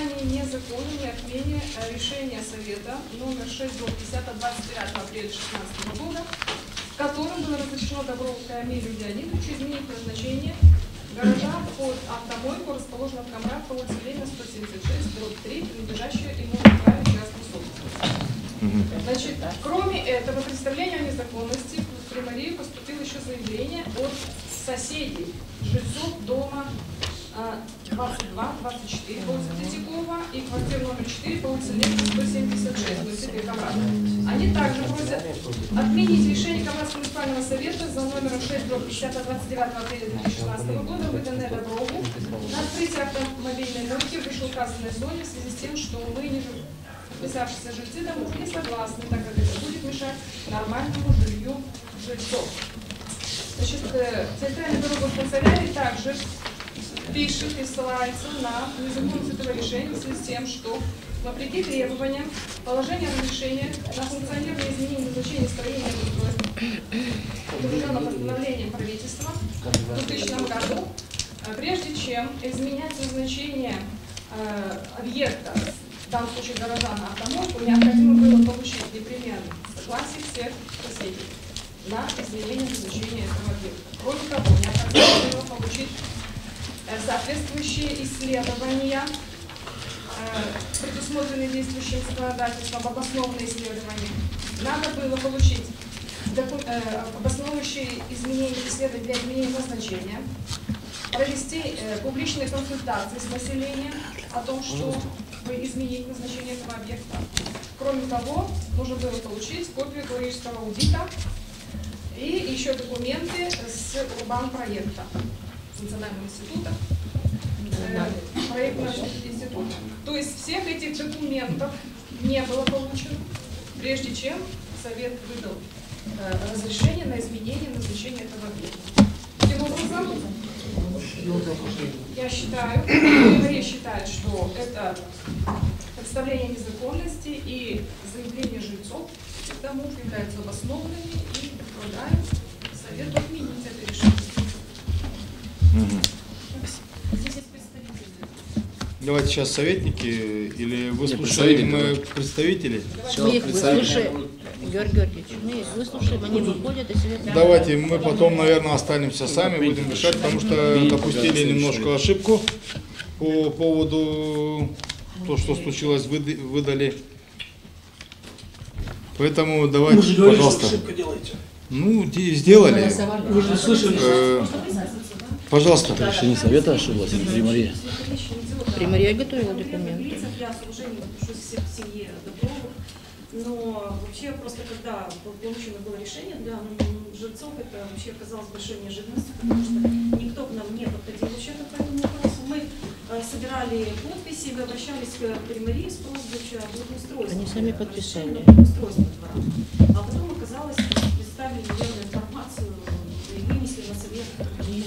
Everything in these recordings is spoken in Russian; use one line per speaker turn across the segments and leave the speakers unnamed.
признании незаконными отмене решения Совета номер 6/10 от 29 апреля 2016 года, которым было разрешено Доброву Камилю Леонидовичу изменить назначение гаража под автомойку, расположенного в Камрах по улице Ленина 176/3, принадлежащего ему на праве частной собственности. Значит, кроме этого представления о незаконности в Примарию поступило еще заявление от соседей, жильцов дома 22-24 по улице Третьякова и квартира номер 4 по улице Ленина 176 в муниципе Камрад. Они также просят отменить решение Камрадского муниципального совета за номером 6/50 от 29 апреля 2016 года, выданное Доброву на открытие автомобильной мойки в вышеуказанной зоне в связи с тем, что мы, ниже подписавшиеся жильцы домов, не согласны, так как это будет мешать нормальному жилью жильцов. Значит, Центральный бюро канцелярии также пишет и ссылается на незаконность этого решения в связи с тем, что вопреки требованиям положения разрешения на функционирование изменения назначения строения и устройства, утвержденного постановлением правительства в 2000 году, прежде чем изменять назначение объекта, в данном случае гаража на автомойку, необходимо было получить непременно согласие всех соседей на изменение назначения этого объекта. Кроме того, необходимо было получить соответствующие исследования, предусмотренные действующим законодательством, обоснованные исследования. Надо было получить обосновывающие исследования для изменения назначения, провести публичные консультации с населением о том, что изменить назначение этого объекта. Кроме того, нужно было получить копию экологического аудита и еще документы с урбан-проекта Национального института, проектного института. То есть всех этих документов не было получено, прежде чем Совет выдал разрешение на изменение назначения этого объекта. Таким образом, я считаю, Мария считает, что это представление незаконности и заявление жильцов домов являются обоснованными и предлагаю Совету отменить это решение.
Давайте сейчас советники, или выслушаем представителей?
Мы их выслушаем, Георгий Георгиевич, мы их выслушаем, они выходят и совет.
Давайте мы потом, наверное, останемся сами, будем решать, потому что допустили немножко ошибку по поводу того, что случилось, выдали. Поэтому давайте, пожалуйста. Ну, сделали.
Вы же слышали.
Пожалуйста.
Решение совета ошиблось, Примария.
Примария готовила документы.
Но вообще просто когда получено было решение для жильцов, это вообще оказалось большой неожиданностью, потому что никто к нам не подходил вообще по этому вопросу. Мы собирали подписи, мы обращались к Примарии с просьбой о благоустройстве.
Они сами подписали.
Благоустройство двора. А потом оказалось, представили неверную информацию и вынесли на совет.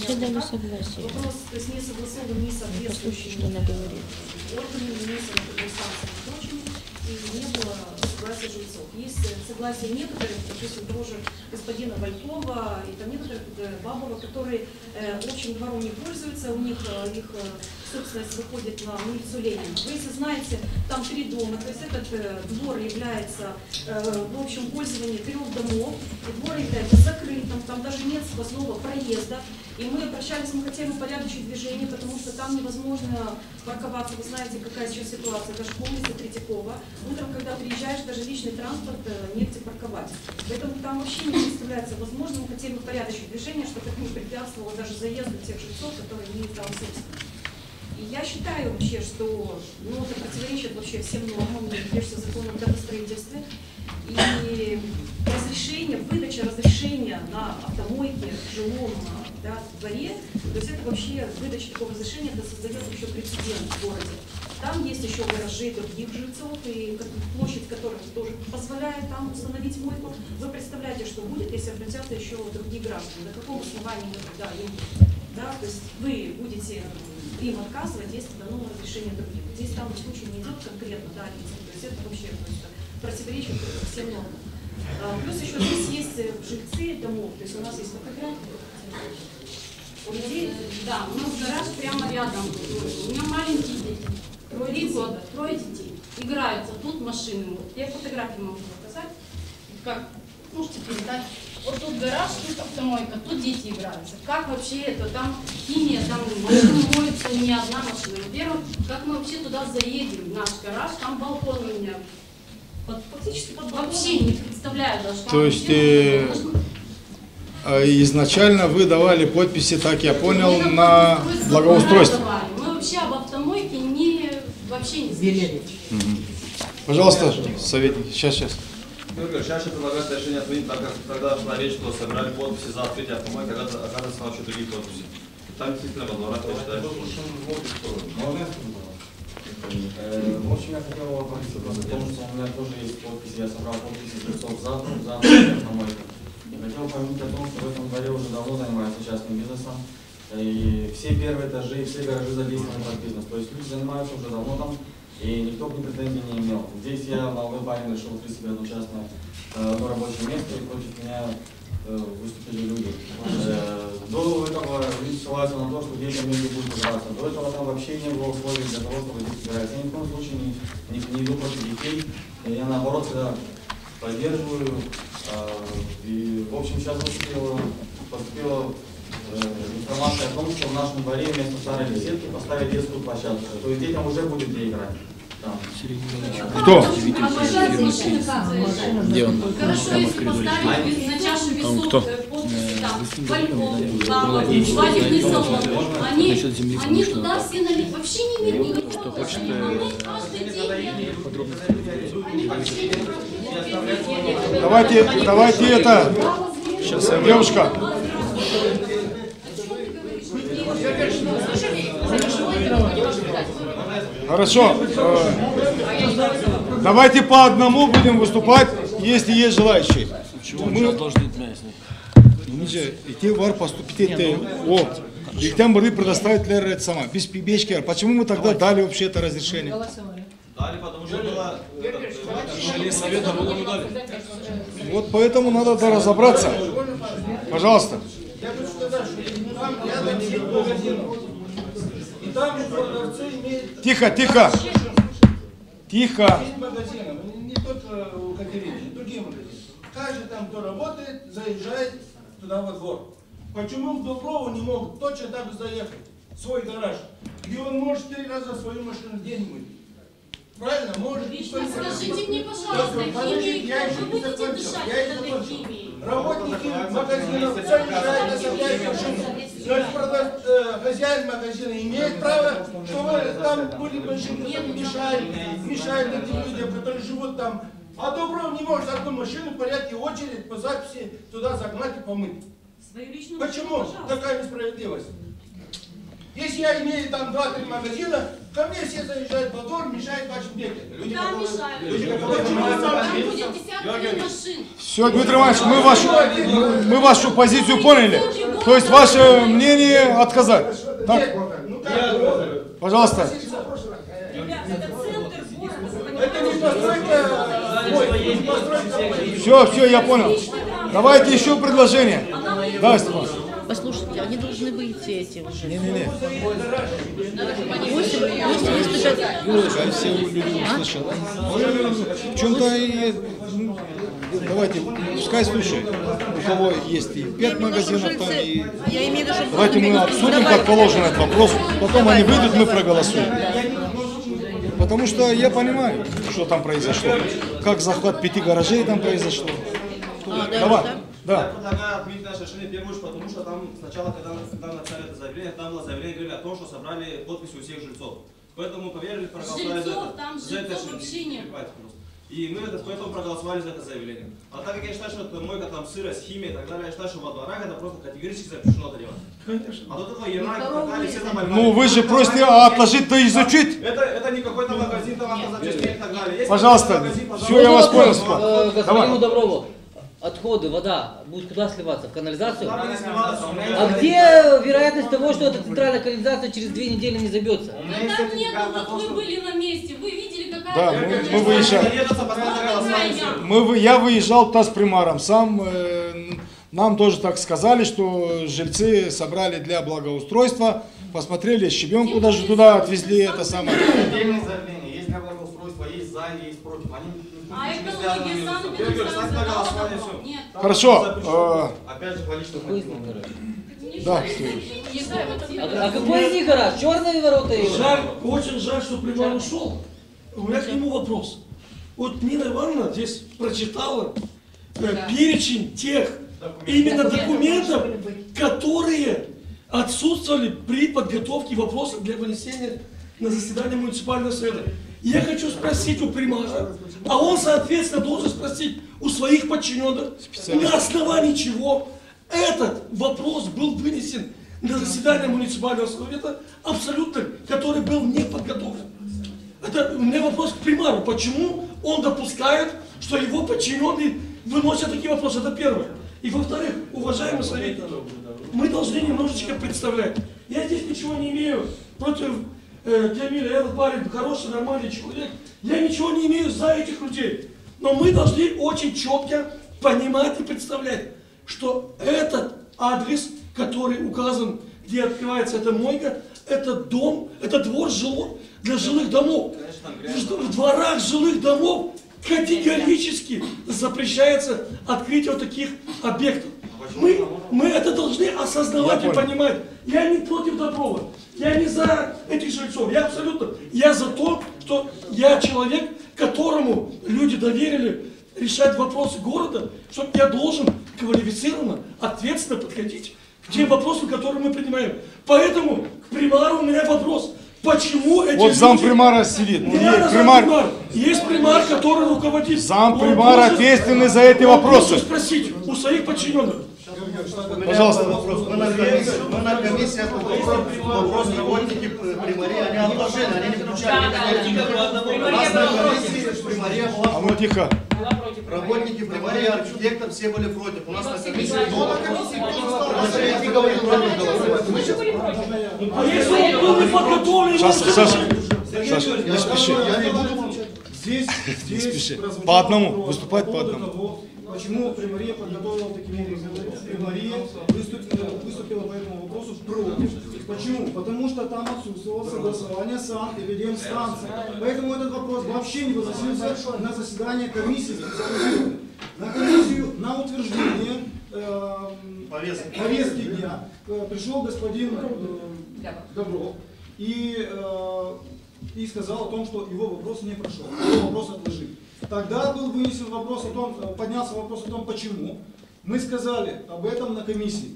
Все дали согласие.
Вопрос, то есть не согласован, не соответствующий,
что она говорит.
Органами, не согласован с прочими, и не было согласия жильцов. Есть согласие некоторых, допустим, того же господина Валькова и там некоторых Бабова, которые общим двором не пользуются, у них их собственность выходит на улицу Ленина. Вы, если знаете, там 3 дома, то есть этот двор является в общем пользовании 3 домов, и двор является закрытым, там даже нет сквозного проезда. И мы обращались, мы хотели упорядочить движение, потому что там невозможно парковаться. Вы знаете, какая сейчас ситуация, даже по улице Третьякова. Утром, когда приезжаешь, даже личный транспорт негде парковать. Поэтому там вообще не представляется возможным. Мы хотели упорядочить движение, чтобы это не препятствовало даже заезду тех жильцов, которые имеют право собственности. И я считаю вообще, что это противоречит вообще всем нормам, прежде всего закону о градостроительстве. И разрешение, выдача разрешения на автомойке в жилом дворе, то есть это вообще выдача такого разрешения, это создает еще прецедент в городе. Там есть еще гаражи других жильцов, и площадь которых тоже позволяет там установить мойку. Вы представляете, что будет, если обратятся еще другие граждане? На каком основании мы тогда им, то есть вы будете им отказывать, если дано разрешение другим. Здесь там в случае не идет конкретно, то есть это вообще противоречит всем нормам. Плюс еще здесь есть жильцы домов, то есть у нас есть фотографии. У людей, да, у нас гараж прямо рядом. У меня маленькие дети. Троица, машины. Вот. Я фотографии могу показать. Как можете передать. Вот тут гараж, тут автомойка, тут дети играются. Как вообще это? Там химия, там машины моются, не одна машина. Во-первых, как мы вообще туда заедем, в наш гараж, там балкон у меня. Фактически под балконом. Вообще не представляю даже.
То есть изначально вы давали подписи, так я понял, на благоустройство.
Мы вообще об автомойке вообще не знаем.
Пожалуйста, советник. Сейчас.
Сейчас предлагается решение отменить, так как тогда шла речь, что собирали подписи за открытие автомойки, оказывается, вообще другие подписи. Там действительно во дворах, я считаю, что...
В общем, я хотел обратиться просто к тому, что у меня тоже есть подписи, я собрал подписи жильцов за автомойку. И хотел упомянуть о том, что в этом дворе уже давно занимаются частным бизнесом. И все первые этажи, и все гаражи задействованы под бизнес. То есть люди занимаются уже давно там, и никто к ним претензий не имел. Здесь я, молодой парень, решил открыть себе одно частное рабочее место, и против меня выступили люди. До этого люди ссылаются на то, что детям негде будет убираться. До этого там вообще не было условий для того, чтобы дети убирались. Я ни в коем случае не иду против детей. Я наоборот всегда поддерживаю. И в общем сейчас поступила информация о том, что в нашем дворе вместо старой беседки поставить детскую площадку. То есть детям уже будет где играть.
Кто?
Где он?
Хорошо, если поставить на чашу весов
кто?
подписи, там, Вальков, свадебный салон, они туда все налить. Вообще не имеют никакого отношения. Каждый день.
Давайте это. Сейчас, девушка. Хорошо. Давайте по одному будем выступать, если есть желающие. İki var поступить İlkten burayı предоставить это сама. Без пибечки. Почему мы тогда дали вообще это разрешение?
Дали, потому что было...
Вот поэтому надо разобраться. Пожалуйста.
Я хочу сказать, что там рядом 7 магазинов. И там продавцы имеют...
Тихо.
Есть магазины, не только у Катерины, другие магазины. Каждый там, кто работает, заезжает туда во двор. Почему в Дуброву не могут точно так же заехать в свой гараж, где он может 3 раза свою машину в день мыть? Правильно? Может.
Скажите мне, пожалуйста, химией, вы будете дышать этой химией?
Работники магазинов заезжают, оставляют машину. Значит, хозяин магазина имеет право, чтобы там были машины, мешают этим людям, которые живут там. А Дубров не может одну машину в порядке очередь по записи туда загнать и помыть. Почему такая несправедливость? Если я имею там 2-3 магазина, ко мне все заезжают во двор, мешают вашим детям.
Да, мешают. Там будет десятки машин.
Все, Дмитрий Иванович, мы вашу позицию поняли. То есть ваше мнение отказать. Так? Пожалуйста.
Это центр города.
Это не постройка.
Все, я понял. Давайте еще предложение. Да, Степан.
Послушайте, они должны выйти эти уже.
Не.
Пусть выступят.
Я все люди услышал. В чем-то и... Давайте, пускай слушают. У кого есть и 5 магазинов там, и...
Я имею в виду, что...
Давайте мы обсудим, как положено этот вопрос. Потом они выйдут, мы проголосуем. Потому что я понимаю, что там произошло. Как захват 5 гаражей там произошло. Давай.
Я предлагаю отменить наше решение, в первую очередь, потому что там сначала, когда написали это заявление, там было заявление, говорили о том, что собрали подписи у всех жильцов. Поэтому поверили, проголосовали за это.
Там жильцов вообще нет.
И мы поэтому проголосовали за это заявление. А так как я считаю, что это мойка, там сырость, химия и так далее, я считаю, что во дворах это просто категорически запрещено это делать. Конечно. А тут этого ерма, и все там...
Ну вы же просите отложить-то изучить.
Это не какой-то магазин, там автозапчастей и так далее.
Пожалуйста, все, я вас понял.
Господину Доброву. Отходы, вода будет куда сливаться? В канализацию? А где вероятность того, что эта центральная канализация через 2 недели не забьется?
Да там не было, вот вы были на месте, вы видели, какая...
Да, мы выезжали. Я выезжал туда с примаром сам. Нам тоже так сказали, что жильцы собрали для благоустройства, посмотрели щебенку, даже туда отвезли это самое.
меня благоустройство, есть за, есть против. Они
А
не связаны
экология,
между собой.
санэпидстанция
Я говорю, ставь на голосование,
дала?
все.
Нет.
Хорошо.
Опять же, по личным мотивам.
Да.
Не знаю, вот это-
А какой из них гараж? Черные ворота или?
Жаль, очень жаль, что Примар ушел. У меня к нему вопрос. Вот Нина Ивановна здесь прочитала перечень тех именно документов, которые отсутствовали при подготовке вопросов для вынесения на заседание муниципального совета. И я хочу спросить у Примара, а он, соответственно, должен спросить у своих подчиненных, на основании чего этот вопрос был вынесен на заседание муниципального совета, абсолютно, который был не подготовлен. Это у меня вопрос к Примару. Почему он допускает, что его подчиненные выносят такие вопросы? Это первое. И во-вторых, уважаемые советники, мы должны немножечко представлять. Я здесь ничего не имею против Джамиля. Этот парень хороший, нормальный человек. Я ничего не имею за этих людей. Но мы должны очень четко понимать и представлять, что этот адрес, который указан, где открывается эта мойка, это дом, это двор для жилых домов. В дворах жилых домов категорически запрещается открытие вот таких объектов. Мы это должны осознавать и понимать. Я не против Доброва, я не за этих жильцов, я за то, что я человек, которому люди доверили решать вопросы города, что я должен квалифицированно, ответственно подходить к тем вопросам, которые мы принимаем. Поэтому к Примару у меня вопрос. Почему эти
Вот
люди...
зампримара сидит.
Не надо зампримар. Есть примар, который руководит.
Зампримар
Он
ответственный за эти вопросы.
должен спросить у своих подчиненных.
Пожалуйста.
Мы на комиссии вопрос работники примарии, они отложили, они не включали. У нас на комиссии примария была
А ну тихо.
работники примарии, архитектор, все были против. У нас на комиссии даже я говорил против голосовать.
А если он был не подготовлен...
Саша, не спеши.
Я не буду.
Не спеши. По одному, выступать по одному.
Почему Примария подготовила таким образом? Примария выступила по этому вопросу против. Почему? Потому что там отсутствовало согласование санэпидемстанции. Поэтому этот вопрос вообще не выносился на заседание комиссии специализированной. На комиссию на утверждение повестки дня пришел господин Добров и сказал о том, что его вопрос не прошел, его вопрос отложили. Тогда был вынесен вопрос о том, поднялся вопрос о том, почему. Мы сказали об этом на комиссии.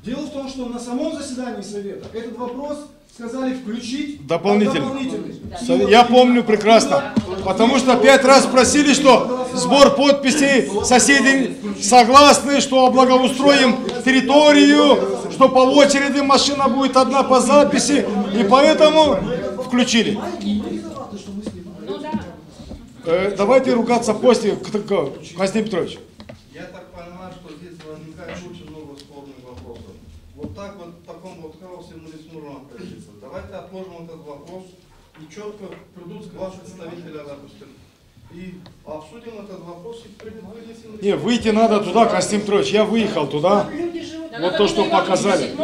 Дело в том, что на самом заседании совета этот вопрос сказали включить
дополнительный. Я помню прекрасно. Потому что 5 раз просили, что сбор подписей, соседи согласны, что благоустроим территорию, что по очереди машина будет одна по записи. И поэтому включили. Давайте ругаться после, Константин Петрович.
Я так понимаю, что здесь возникает очень много спорных вопросов. Вот так вот, в таком вот хаосе мы не сможем обратиться. Давайте отложим этот вопрос и четко придут два представителя, допустим, и обсудим этот вопрос и вынесем.
Не, выйти надо туда, Константин Петрович, я выехал туда. Вот то, что показали.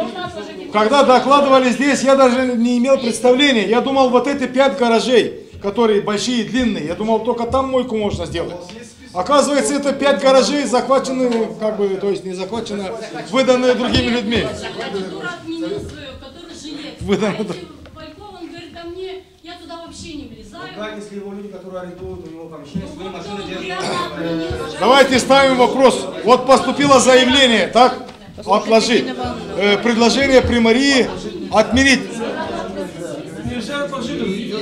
Когда докладывали здесь, я даже не имел представления. Я думал, вот эти 5 гаражей, которые большие и длинные, я думал, только там мойку можно сделать. Оказывается, это 5 гаражей захвачены, как бы, то есть не захвачены, выданные другими людьми.
Я туда вообще не влезаю.
Как если его люди, которые арендуют, у него там еще есть свои машины,
Давайте ставим вопрос. Вот поступило заявление, так? Отложить. Предложение Примарии отменить.
Нельзя отложить.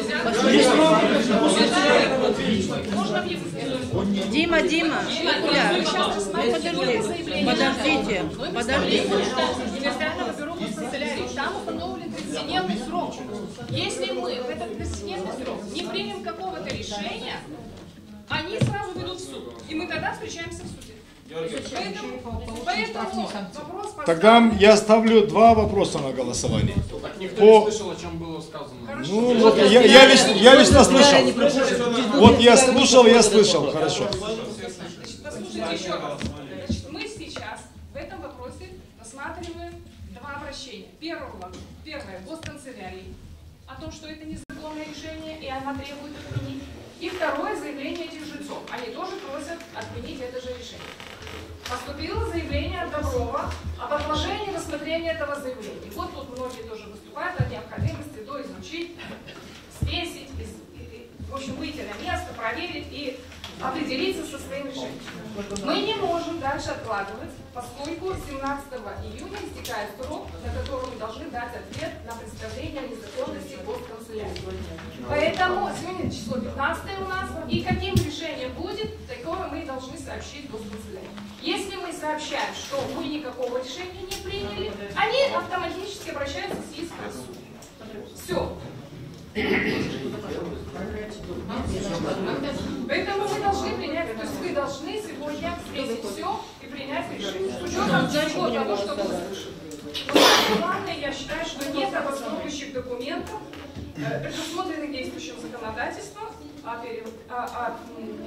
Дима, подождите.
Территориального бюро канцелярии. Там установлен прецедентный срок. Если мы в этот прецедентный срок не примем какого-то решения, они сразу ведут в суд. И мы тогда встречаемся в суде. Поэтому вопрос...
Тогда я ставлю 2 вопроса на голосование.
Так никто не слышал, о чем было сказано.
Ну, вот я лично слышал. Вот я слышал, хорошо.
Послушайте еще раз. Значит, мы сейчас в этом вопросе рассматриваем 2 обращения. Первое, госканцелярии, о том, что это незаконное судебное решение, и она требует отменить. И второе заявление этих жильцов. Они тоже просят отменить это же решение. Поступило заявление от Доброва об отложении рассмотрения этого заявления. Вот тут многие тоже выступают о необходимости доизучить, взвесить, в общем, выйти на место, проверить и определиться со своим решением. Мы не можем дальше откладывать, поскольку 17 июня истекает срок, на который мы должны дать ответ на представление о незаконности госканцелярии. Поэтому сегодня число 15 у нас, и каким решением будет, такое мы должны сообщить госканцелярии. Если мы сообщаем, что мы никакого решения не приняли, они автоматически обращаются с иском в суд. Все. Поэтому вы должны принять, то есть вы должны сегодня встретить все и принять решение. С учетом всего того, что вы слышали. Но главное, я считаю, что нет обосновывающих документов, предусмотренных действующим законодательством, о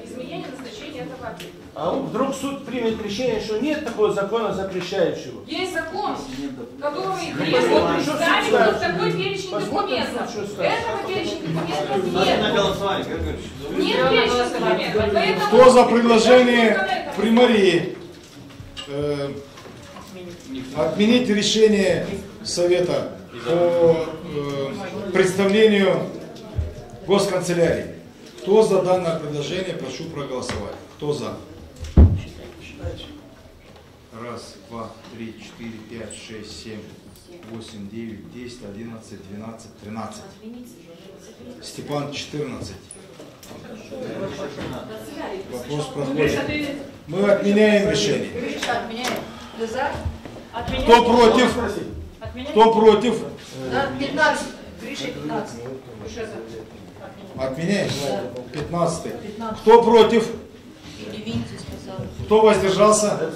изменении назначения этого объекта.
А вдруг суд примет решение, что нет такого закона запрещающего?
Есть закон, который требует представить вот такой перечень документов. Этого перечня документов нет. Нет перечня документов. Поэтому
Кто за предложение примарии отменить решение Совета по представлению госканцелярии? Кто за данное предложение, прошу проголосовать. Кто за? Раз, два, три, четыре, пять, шесть, семь, 8, 9, 10, 11, 12, 13. Степан 14. Вопрос проходит. Мы отменяем решение. Кто против? Кто против?
15. Гриша 15.
Отменяем? 15. Кто против? Кто воздержался?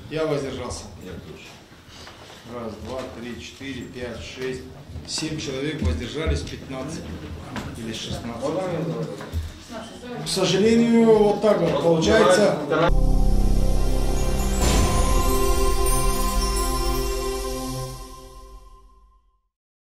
Я воздержался. Раз, два, три, четыре, пять, шесть, 7 человек воздержались, 15 или 16. К сожалению, вот так вот получается.